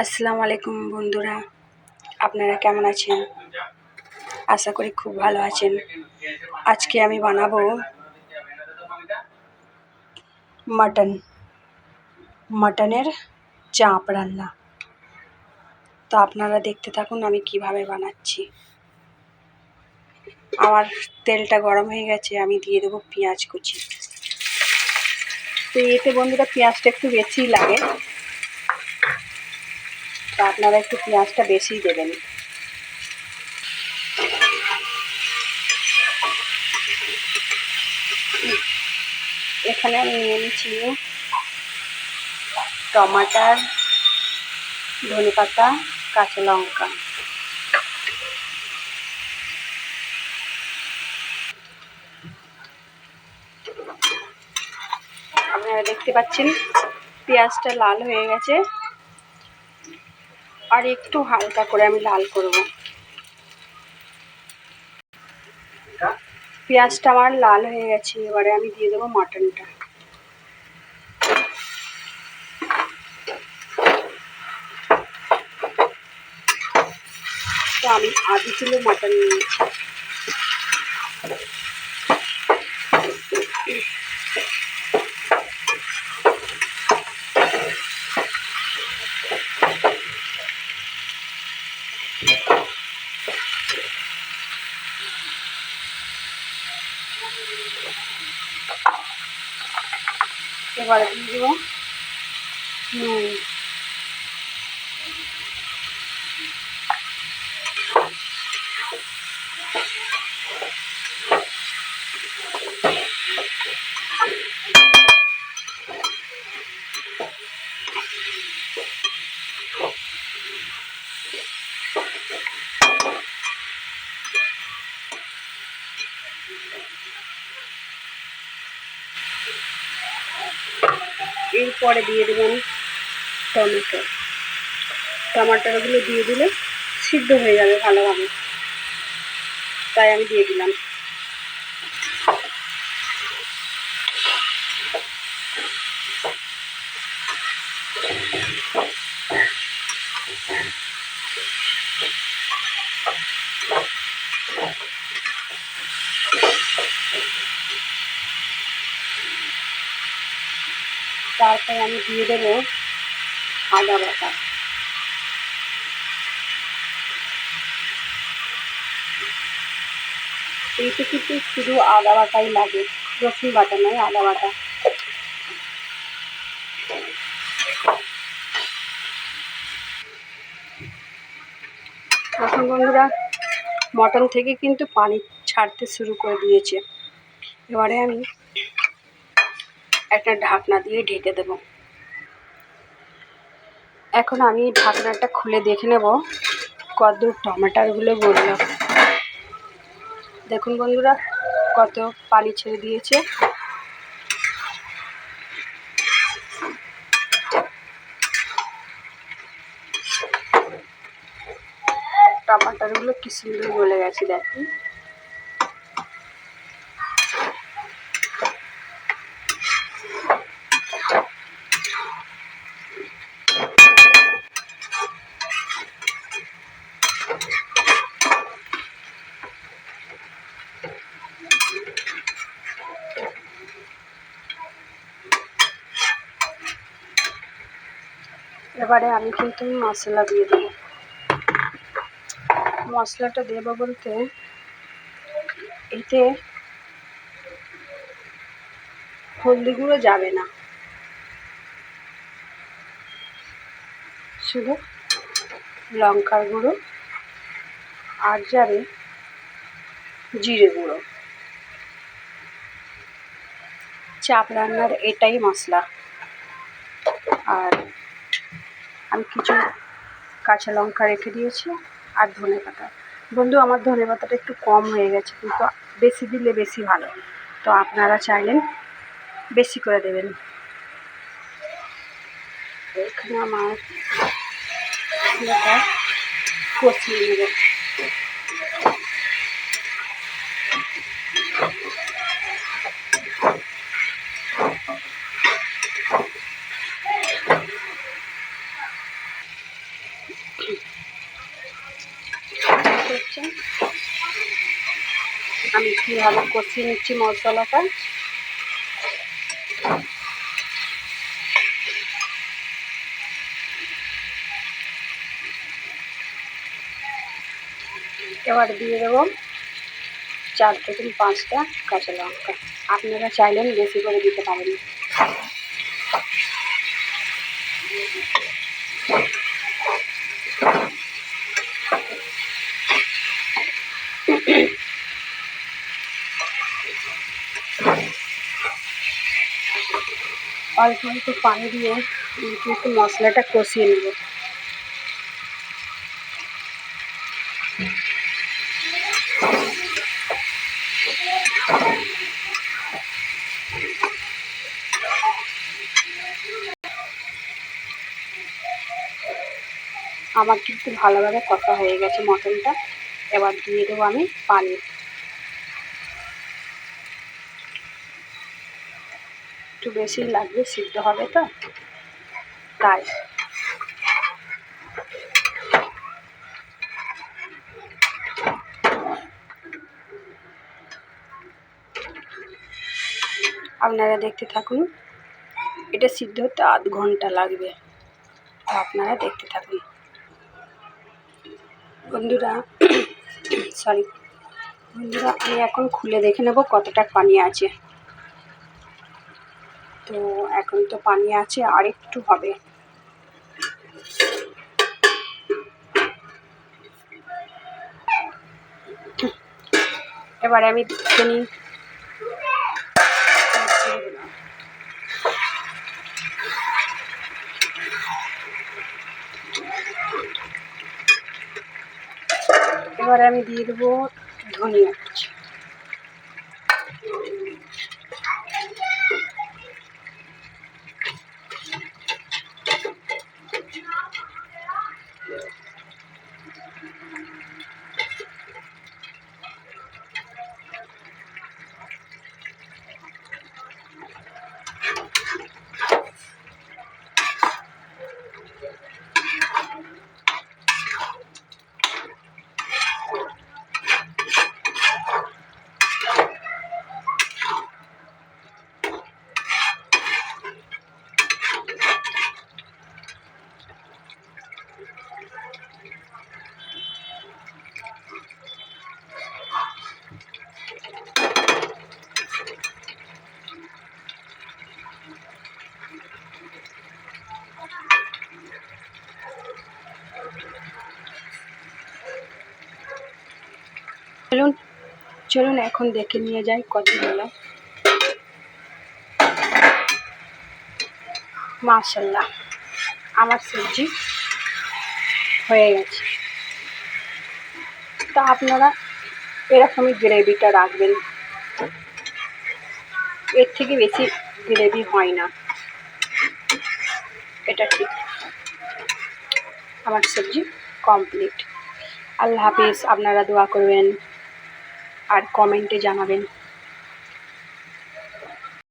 আসসালামু আলাইকুম বন্ধুরা, আপনারা কেমন আছেন? আশা করি খুব ভালো আছেন। আজকে আমি বানাবো মাটনের চাঁপ রান্না। তো আপনারা দেখতে থাকুন আমি কিভাবে বানাচ্ছি। আমার তেলটা গরম হয়ে গেছে, আমি দিয়ে দেবো পেঁয়াজ কুচি। তো এতে বন্ধুরা পেঁয়াজটা একটু বেশিই লাগে, তো আপনারা একটু পেঁয়াজটা বেশিই দেবেন। এখানে আমি নিয়ে নিচ্ছি টমাটার, ধনেপাতা, কাঁচা লঙ্কা। আপনারা দেখতে পাচ্ছেন পেঁয়াজটা লাল হয়ে গেছে, আর একটু হালকা করে আমি লাল করব। পেঁয়াজটা আমার লাল হয়ে গেছে, এবারে আমি দিয়ে দেবো মাটনটা। তো আমি আধা কিলো মাটন নিয়েছি। এবারে দিয়ে দেবো নুন। এরপরে দিয়ে দেবেন টমাটোগুলো দিয়ে দিলে সিদ্ধ হয়ে যাবে ভালোভাবে, তাই আমি দিয়ে দিলাম। তারপরে আমি দিয়ে দেবো আদা বাটা। এইটা কিন্তু শুধু আদা বাটাই লাগে, রসুন বাটা নয়, আদা বাটা। এখন বন্ধুরা মটন থেকে কিন্তু পানি ছাড়তে শুরু করে দিয়েছে। এবারে আমি একটা ঢাকনা দিয়ে ঢেকে দেব। এখন আমি ঢাকনাটা খুলে দেখে নেব কতদূর টমেটোগুলো গলল। দেখুন বন্ধুরা কত পানি ছেড়ে দিয়েছে। টমাটোগুলো কি সুন্দর গলে গেছে দেখুন। এবারে আমি কিন্তু মশলা দিয়ে দেবো। মশলাটা দেবো বলতে এতে হলদি গুঁড়ো যাবে না, শুধু লঙ্কার গুঁড়ো আর যাবে জিরে গুঁড়ো। চাপ রান্নার এটাই মশলা। আর আমি কিছু কাঁচা লঙ্কা রেখে দিয়েছি আর ধনেপাতা। বন্ধু আমার ধনেপাতাটা একটু কম হয়ে গেছে, কিন্তু বেশি দিলে বেশি ভালো, তো আপনারা চাইলেন বেশি করে দেবেন। এখানে আমার কষিয়ে নেব। গেছে। আমি কীভাবে কষিয়ে নিচ্ছি মশলাটা। এবার দিয়ে দেবো 4 থেকে 5টা কাঁচা লঙ্কা। আপনারা চাইলেন বেশি করে দিতে পারেন। অল্প অল্প পানি দিয়ে একটু মশলাটা কষিয়ে নেব। আমার কিন্তু ভালোভাবে কষা হয়ে গেছে মটনটা। এবার দিয়ে দেবো আমি পানি। একটু বেশি লাগবে, সিদ্ধ হবে তো তাই। আপনারা দেখতে থাকুন। এটা সিদ্ধ হতে আধ ঘন্টা লাগবে, আপনারা দেখতে থাকুন বন্ধুরা। সরি বন্ধুরা, আমি এখন খুলে দেখে নেব কতটা পানি আছে। তো এখন তো পানি আছে, আর একটু হবে। এবারে আমি দেখে নিই। এবারে আমি দিয়ে দেবো ধনিয়া কুচি। চলুন এখন দেখে নিয়ে যাই কত হলো। মাশাআল্লাহ, আমার সবজি হয়ে গেছে। তা আপনারা এরকমই গ্রেভিটা রাখবেন, এর থেকে বেশি গ্রেভি হয় না, এটা ঠিক। আমার সবজি কমপ্লিট। আল্লাহ হাফিজ। আপনারা দোয়া করবেন আর কমেন্টে জানাবেন।